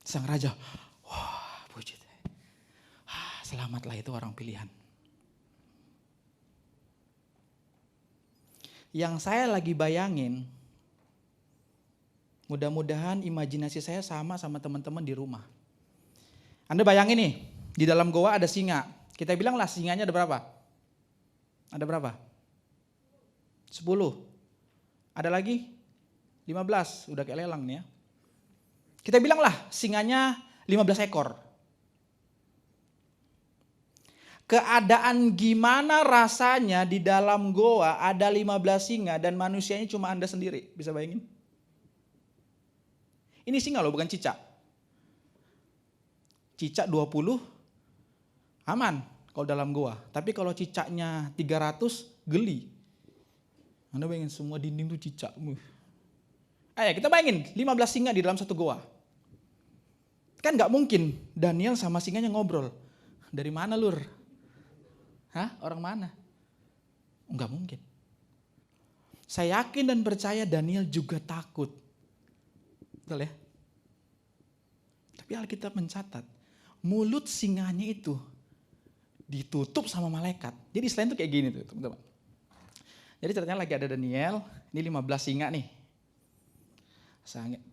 Sang raja, wah puji Tuhan. Selamatlah itu orang pilihan. Yang saya lagi bayangin, mudah-mudahan imajinasi saya sama teman-teman di rumah. Anda bayangin nih, di dalam goa ada singa. Kita bilanglah singanya ada berapa? Ada berapa? 10. Ada lagi? 15. Udah kayak lelang nih ya. Kita bilanglah singanya 15 ekor. Keadaan gimana rasanya di dalam goa ada 15 singa dan manusianya cuma Anda sendiri. Bisa bayangin? Ini singa loh, bukan cicak. Cicak 20 aman kalau dalam goa. Tapi kalau cicaknya 300 geli. Anda bayangin semua dinding tuh cicak. Ayo kita bayangin 15 singa di dalam satu goa. Kan gak mungkin Daniel sama singanya ngobrol. Dari mana lur? Hah? Orang mana? Enggak mungkin. Saya yakin dan percaya Daniel juga takut. Betul ya? Tapi Alkitab mencatat, mulut singanya itu ditutup sama malaikat. Jadi selain itu kayak gini tuh teman-teman. Jadi ceritanya lagi ada Daniel, ini 15 singa nih.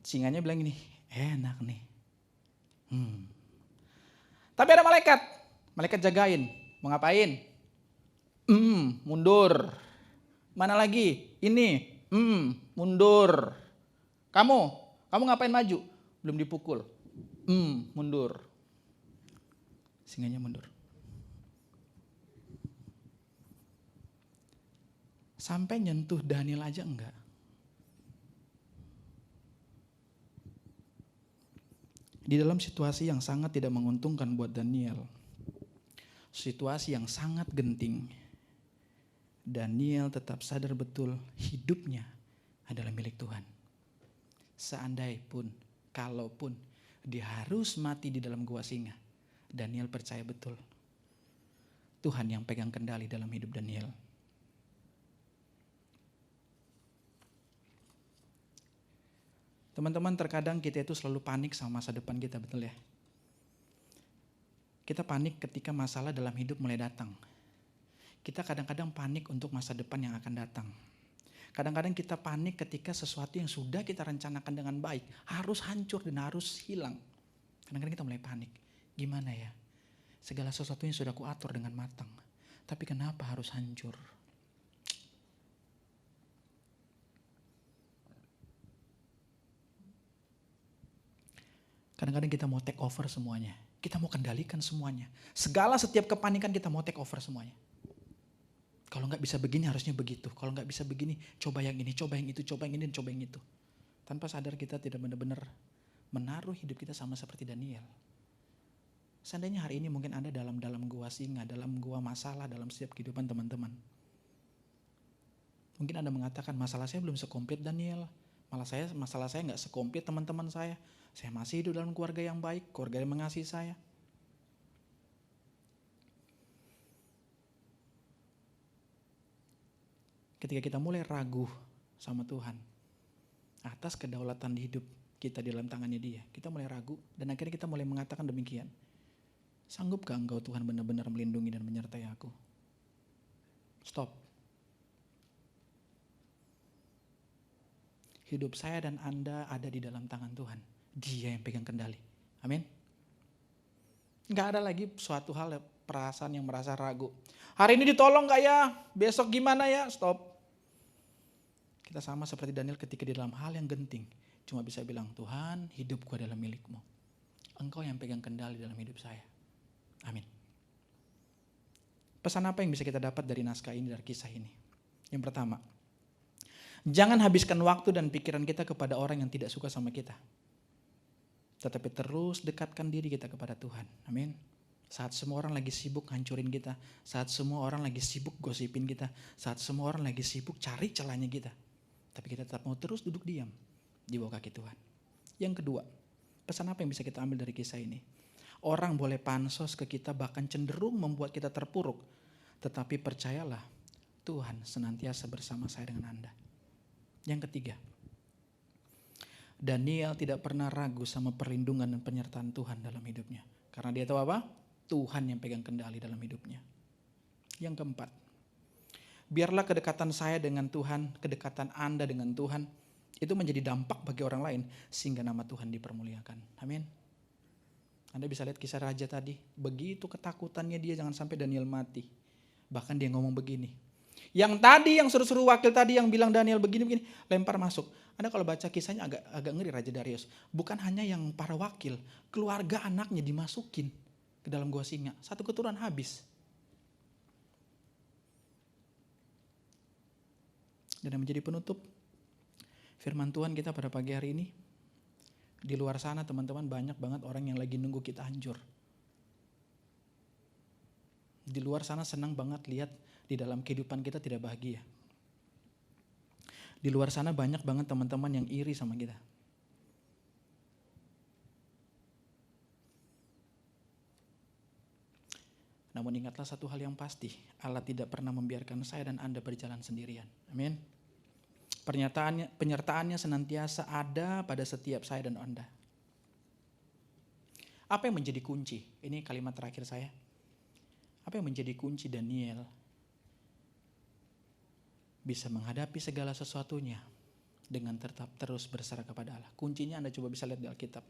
Singanya bilang gini, enak nih. Tapi ada malaikat jagain. Mau ngapain? Mundur. Mana lagi? Ini. Mundur. Kamu ngapain maju? Belum dipukul. Mundur. Singanya mundur. Sampai nyentuh Daniel aja enggak. Di dalam situasi yang sangat tidak menguntungkan buat Daniel. Situasi yang sangat genting. Daniel tetap sadar betul hidupnya adalah milik Tuhan. Seandai pun, kalaupun dia harus mati di dalam gua singa, Daniel percaya betul Tuhan yang pegang kendali dalam hidup Daniel. Teman-teman, terkadang kita itu selalu panik sama masa depan kita, betul ya? Kita panik ketika masalah dalam hidup mulai datang. Kita kadang-kadang panik untuk masa depan yang akan datang. Kadang-kadang kita panik ketika sesuatu yang sudah kita rencanakan dengan baik harus hancur dan harus hilang. Kadang-kadang kita mulai panik. Gimana ya? Segala sesuatu yang sudah kuatur dengan matang. Tapi kenapa harus hancur? Kadang-kadang kita mau take over semuanya. Kita mau kendalikan semuanya. Setiap kepanikan kita mau take over semuanya. Kalau nggak bisa begini harusnya begitu. Kalau nggak bisa begini, coba yang ini, coba yang itu, coba yang ini, coba yang itu. Tanpa sadar kita tidak benar-benar menaruh hidup kita sama seperti Daniel. Seandainya hari ini mungkin Anda dalam gua singa, dalam gua masalah, dalam setiap kehidupan teman-teman. Mungkin Anda mengatakan masalah saya belum sekomplit Daniel. Masalah saya nggak sekomplit teman-teman saya. Saya masih hidup dalam keluarga yang baik, keluarga yang mengasihi saya. Ketika kita mulai ragu sama Tuhan atas kedaulatan di hidup kita di dalam tangannya Dia, kita mulai ragu dan akhirnya kita mulai mengatakan demikian. Sanggup gak Engkau Tuhan benar-benar melindungi dan menyertai aku? Stop. Hidup saya dan Anda ada di dalam tangan Tuhan. Dia yang pegang kendali. Amin. Gak ada lagi suatu hal perasaan yang merasa ragu. Hari ini ditolong gak ya? Besok gimana ya? Stop. Kita sama seperti Daniel ketika di dalam hal yang genting. Cuma bisa bilang, Tuhan hidupku adalah milik-Mu. Engkau yang pegang kendali dalam hidup saya. Amin. Pesan apa yang bisa kita dapat dari naskah ini, dari kisah ini? Yang pertama, jangan habiskan waktu dan pikiran kita kepada orang yang tidak suka sama kita. Tetapi terus dekatkan diri kita kepada Tuhan. Amin. Saat semua orang lagi sibuk hancurin kita. Saat semua orang lagi sibuk gosipin kita. Saat semua orang lagi sibuk cari celahnya kita. Tapi kita tetap mau terus duduk diam di bawah kaki Tuhan. Yang kedua, pesan apa yang bisa kita ambil dari kisah ini? Orang boleh pansos ke kita, bahkan cenderung membuat kita terpuruk. Tetapi percayalah, Tuhan senantiasa bersama saya dengan Anda. Yang ketiga, Daniel tidak pernah ragu sama perlindungan dan penyertaan Tuhan dalam hidupnya. Karena dia tahu apa? Tuhan yang pegang kendali dalam hidupnya. Yang keempat, biarlah kedekatan saya dengan Tuhan, kedekatan Anda dengan Tuhan, itu menjadi dampak bagi orang lain, sehingga nama Tuhan dipermuliakan. Amin. Anda bisa lihat kisah raja tadi, begitu ketakutannya dia jangan sampai Daniel mati. Bahkan dia ngomong begini, yang tadi yang suruh-suruh wakil tadi yang bilang Daniel begini-begini, lempar masuk. Anda kalau baca kisahnya agak ngeri Raja Darius. Bukan hanya yang para wakil, keluarga anaknya dimasukin ke dalam gua singa. Satu keturunan habis. Dan yang menjadi penutup firman Tuhan kita pada pagi hari ini, di luar sana teman-teman banyak banget orang yang lagi nunggu kita hancur. Di luar sana senang banget lihat di dalam kehidupan kita tidak bahagia. Di luar sana banyak banget teman-teman yang iri sama kita. Namun ingatlah satu hal yang pasti, Allah tidak pernah membiarkan saya dan Anda berjalan sendirian. Amin. Penyertaannya senantiasa ada pada setiap saya dan Anda. Apa yang menjadi kunci? Ini kalimat terakhir saya. Apa yang menjadi kunci Daniel bisa menghadapi segala sesuatunya dengan tetap terus berserah kepada Allah? Kuncinya Anda coba bisa lihat di Alkitab.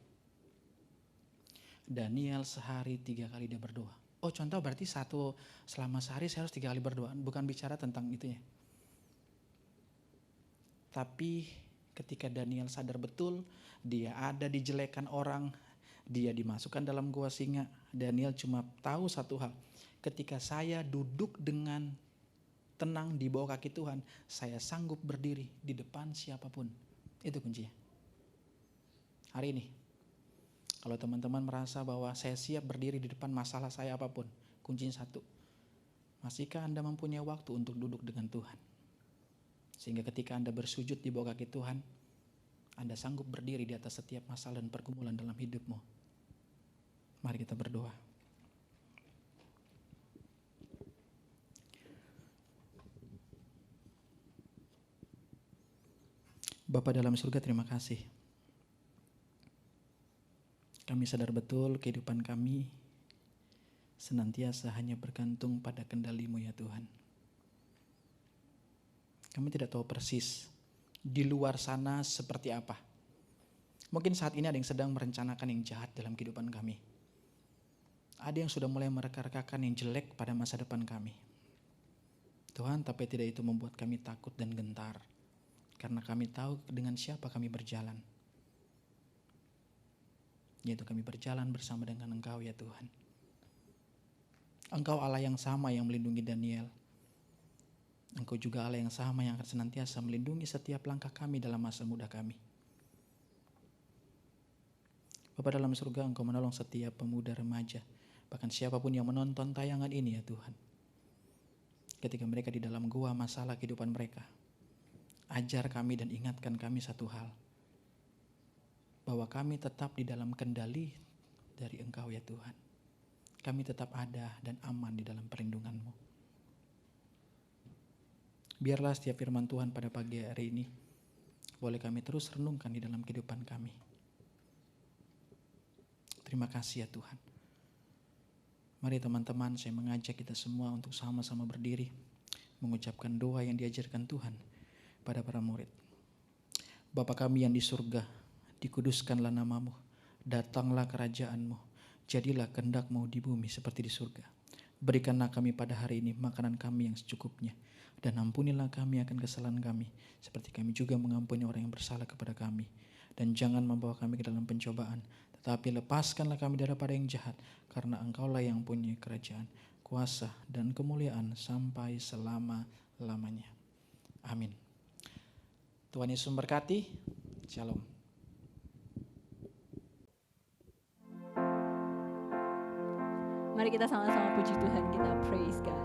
Daniel sehari 3 kali dia berdoa. Oh contoh berarti selama sehari saya harus 3 kali berdoa. Bukan bicara tentang itunya. Tapi ketika Daniel sadar betul dia ada dijelekan orang, dia dimasukkan dalam gua singa, Daniel cuma tahu satu hal. Ketika saya duduk dengan tenang di bawah kaki Tuhan, saya sanggup berdiri di depan siapapun. Itu kuncinya. Hari ini, kalau teman-teman merasa bahwa saya siap berdiri di depan masalah saya apapun, kuncinya satu. Masihkah Anda mempunyai waktu untuk duduk dengan Tuhan? Sehingga ketika Anda bersujud di bawah kaki Tuhan, Anda sanggup berdiri di atas setiap masalah dan pergumulan dalam hidupmu. Mari kita berdoa. Bapa dalam surga, terima kasih. Kami sadar betul kehidupan kami senantiasa hanya bergantung pada kendali-Mu ya Tuhan. Kami tidak tahu persis di luar sana seperti apa. Mungkin saat ini ada yang sedang merencanakan yang jahat dalam kehidupan kami. Ada yang sudah mulai mereka-rekakan yang jelek pada masa depan kami. Tuhan, tapi tidak itu membuat kami takut dan gentar. Karena kami tahu dengan siapa kami berjalan. Yaitu kami berjalan bersama dengan Engkau ya Tuhan. Engkau Allah yang sama yang melindungi Daniel. Engkau juga Allah yang sama yang akan senantiasa melindungi setiap langkah kami dalam masa muda kami. Bapa dalam surga, Engkau menolong setiap pemuda remaja. Bahkan siapapun yang menonton tayangan ini ya Tuhan. Ketika mereka di dalam gua masalah kehidupan mereka. Ajar kami dan ingatkan kami satu hal. Bahwa kami tetap di dalam kendali dari Engkau ya Tuhan. Kami tetap ada dan aman di dalam perlindungan-Mu. Biarlah setiap firman Tuhan pada pagi hari ini boleh kami terus renungkan di dalam kehidupan kami. Terima kasih ya Tuhan. Mari teman-teman, saya mengajak kita semua untuk sama-sama berdiri. Mengucapkan doa yang diajarkan Tuhan pada para murid. Bapa kami yang di surga, dikuduskanlah nama-Mu, datanglah kerajaan-Mu, jadilah kehendak-Mu di bumi seperti di surga. Berikanlah kami pada hari ini makanan kami yang secukupnya, dan ampunilah kami akan kesalahan kami, seperti kami juga mengampuni orang yang bersalah kepada kami. Dan jangan membawa kami ke dalam pencobaan, tetapi lepaskanlah kami daripada yang jahat, karena Engkaulah yang punya kerajaan, kuasa, dan kemuliaan sampai selama-lamanya. Amin. Tuhan Yesus memberkati. Shalom. Mari kita sama-sama puji Tuhan, kita praise God.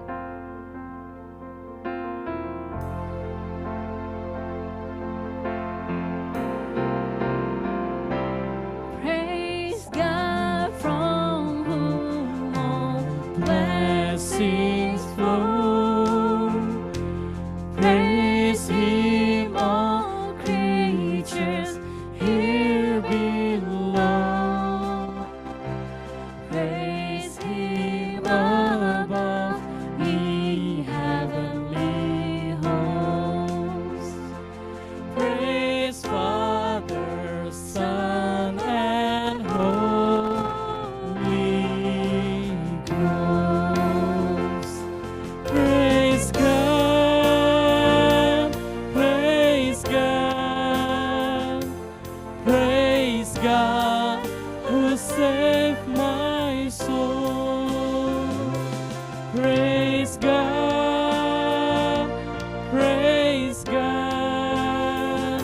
Praise God from Praise Him, all creatures here below. Praise Him above, ye heavenly hosts. Praise Father, Son, and Holy Ghost. Praise God, praise God, praise God who saved my soul. Praise God, praise God,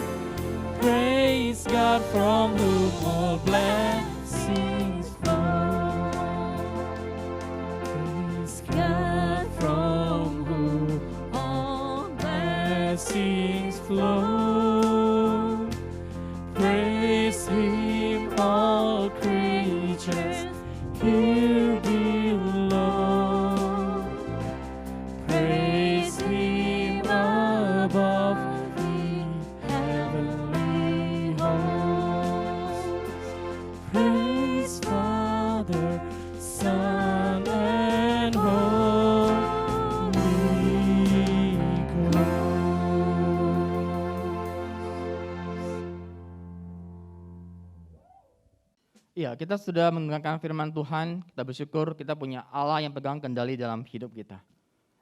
praise God from whom all blessings flow. Praise God from whom all blessings flow. Praise Him, all creatures here below. Praise Him above, the heavenly hosts. Praise Father, Son, and Holy Ghost. Iya, kita sudah mendengarkan firman Tuhan, kita bersyukur kita punya Allah yang pegang kendali dalam hidup kita.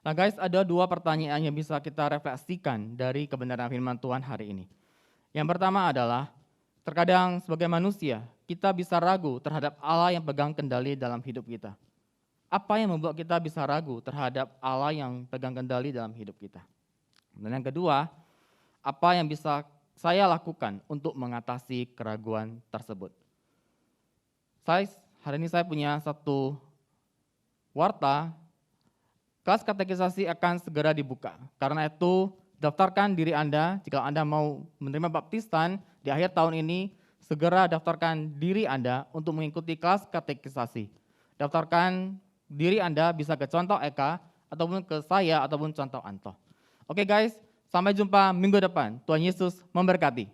Nah guys, ada dua pertanyaan yang bisa kita refleksikan dari kebenaran firman Tuhan hari ini. Yang pertama adalah, terkadang sebagai manusia, kita bisa ragu terhadap Allah yang pegang kendali dalam hidup kita. Apa yang membuat kita bisa ragu terhadap Allah yang pegang kendali dalam hidup kita? Dan yang kedua, apa yang bisa saya lakukan untuk mengatasi keraguan tersebut? Hari ini saya punya satu warta, kelas katekisasi akan segera dibuka. Karena itu, daftarkan diri Anda, jika Anda mau menerima baptisan di akhir tahun ini, segera daftarkan diri Anda untuk mengikuti kelas katekisasi. Daftarkan diri Anda bisa ke Contoh Eka, ataupun ke saya, ataupun Contoh Anto. Oke guys, sampai jumpa minggu depan. Tuhan Yesus memberkati.